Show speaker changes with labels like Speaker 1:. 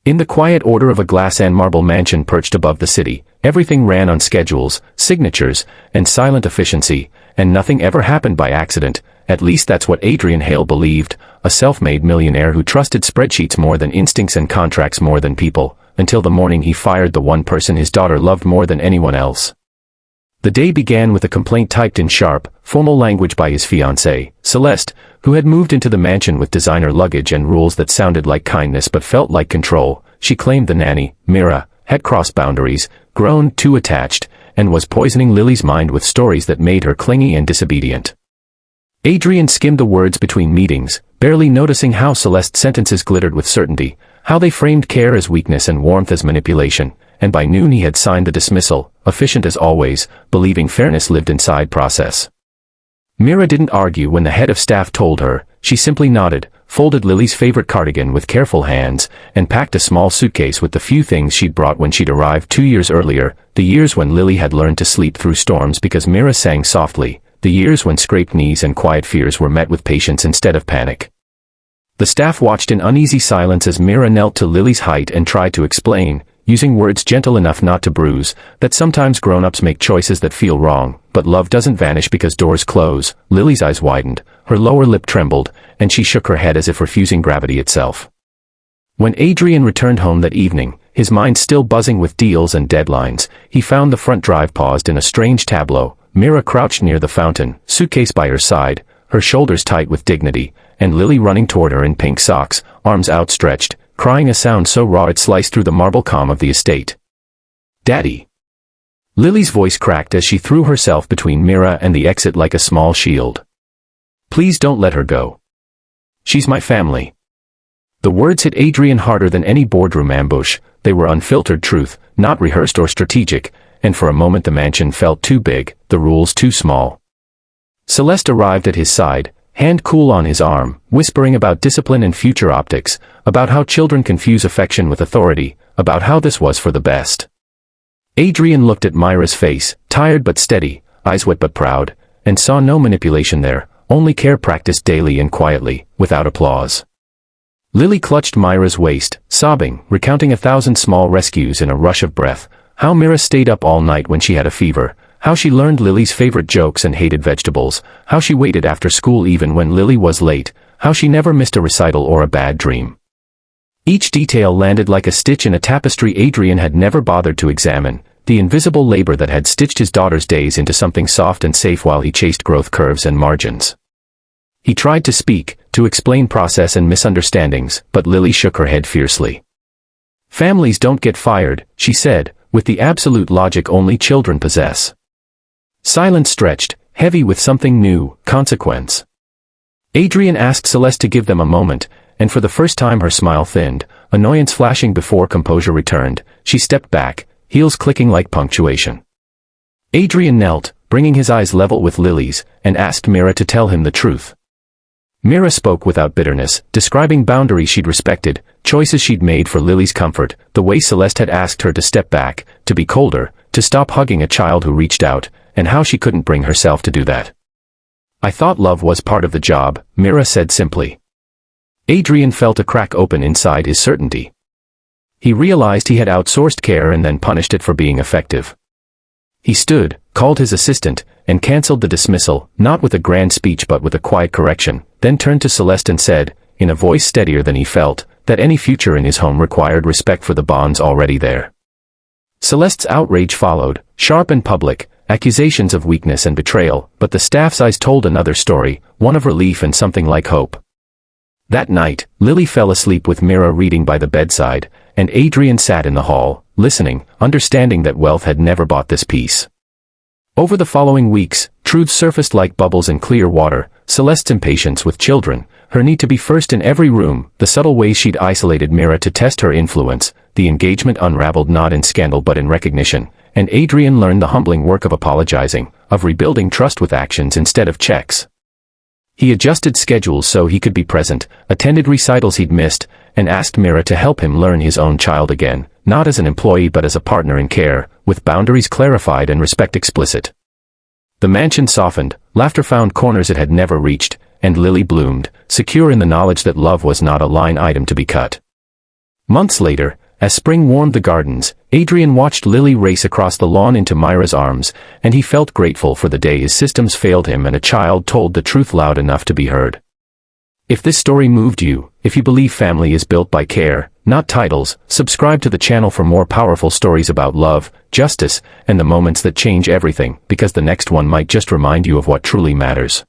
Speaker 1: In the quiet order of a glass and marble mansion perched above the city, everything ran on schedules, signatures, and silent efficiency, and nothing ever happened by accident. At least that's what Adrian Hale believed, a self-made millionaire who trusted spreadsheets more than instincts and contracts more than people, until the morning he fired the one person his daughter loved more than anyone else. The day began with a complaint typed in sharp, formal language by his fiancée, Celeste, who had moved into the mansion with designer luggage and rules that sounded like kindness but felt like control. She claimed the nanny, Mira, had crossed boundaries, grown too attached, and was poisoning Lily's mind with stories that made her clingy and disobedient. Adrian skimmed the words between meetings, barely noticing how Celeste's sentences glittered with certainty, how they framed care as weakness and warmth as manipulation, and by noon he had signed the dismissal, efficient as always, believing fairness lived inside process. Mira didn't argue when the head of staff told her. She simply nodded, folded Lily's favorite cardigan with careful hands, and packed a small suitcase with the few things she'd brought when she'd arrived 2 years earlier, the years when Lily had learned to sleep through storms because Mira sang softly, the years when scraped knees and quiet fears were met with patience instead of panic. The staff watched in uneasy silence as Mira knelt to Lily's height and tried to explain, using words gentle enough not to bruise, that sometimes grown-ups make choices that feel wrong, but love doesn't vanish because doors close. Lily's eyes widened, her lower lip trembled, and she shook her head as if refusing gravity itself. When Adrian returned home that evening, his mind still buzzing with deals and deadlines, he found the front drive paused in a strange tableau, Mira crouched near the fountain, suitcase by her side, her shoulders tight with dignity, and Lily running toward her in pink socks, arms outstretched, crying a sound so raw it sliced through the marble calm of the estate. "Daddy." Lily's voice cracked as she threw herself between Mira and the exit like a small shield. "Please don't let her go. She's my family." The words hit Adrian harder than any boardroom ambush. They were unfiltered truth, not rehearsed or strategic, and for a moment the mansion felt too big, the rules too small. Celeste arrived at his side, hand cool on his arm, whispering about discipline and future optics, about how children confuse affection with authority, about how this was for the best. Adrian looked at Myra's face, tired but steady, eyes wet but proud, and saw no manipulation there, only care practiced daily and quietly, without applause. Lily clutched Myra's waist, sobbing, recounting 1,000 small rescues in a rush of breath, how Mira stayed up all night when she had a fever, how she learned Lily's favorite jokes and hated vegetables, how she waited after school even when Lily was late, how she never missed a recital or a bad dream. Each detail landed like a stitch in a tapestry Adrian had never bothered to examine, the invisible labor that had stitched his daughter's days into something soft and safe while he chased growth curves and margins. He tried to speak, to explain process and misunderstandings, but Lily shook her head fiercely. "Families don't get fired," she said, with the absolute logic only children possess. Silence stretched, heavy with something new, consequence. Adrian asked Celeste to give them a moment, and for the first time her smile thinned, annoyance flashing before composure returned. She stepped back, heels clicking like punctuation. Adrian knelt, bringing his eyes level with Lily's, and asked Mira to tell him the truth. Mira spoke without bitterness, describing boundaries she'd respected, choices she'd made for Lily's comfort, the way Celeste had asked her to step back, to be colder, to stop hugging a child who reached out, and how she couldn't bring herself to do that. "I thought love was part of the job," Mira said simply. Adrian felt a crack open inside his certainty. He realized he had outsourced care and then punished it for being effective. He stood, called his assistant, and cancelled the dismissal, not with a grand speech but with a quiet correction, then turned to Celeste and said, in a voice steadier than he felt, that any future in his home required respect for the bonds already there. Celeste's outrage followed, sharp and public, accusations of weakness and betrayal, but the staff's eyes told another story, one of relief and something like hope. That night, Lily fell asleep with Mira reading by the bedside, and Adrian sat in the hall, listening, understanding that wealth had never bought this peace. Over the following weeks, truths surfaced like bubbles in clear water: Celeste's impatience with children, her need to be first in every room, the subtle ways she'd isolated Mira to test her influence, the engagement unraveled not in scandal but in recognition, and Adrian learned the humbling work of apologizing, of rebuilding trust with actions instead of checks. He adjusted schedules so he could be present, attended recitals he'd missed, and asked Mira to help him learn his own child again, not as an employee but as a partner in care, with boundaries clarified and respect explicit. The mansion softened, laughter found corners it had never reached, and Lily bloomed, secure in the knowledge that love was not a line item to be cut. Months later, as spring warmed the gardens, Adrian watched Lily race across the lawn into Myra's arms, and he felt grateful for the day his systems failed him and a child told the truth loud enough to be heard. If this story moved you, if you believe family is built by care, not titles, subscribe to the channel for more powerful stories about love, justice, and the moments that change everything, because the next one might just remind you of what truly matters.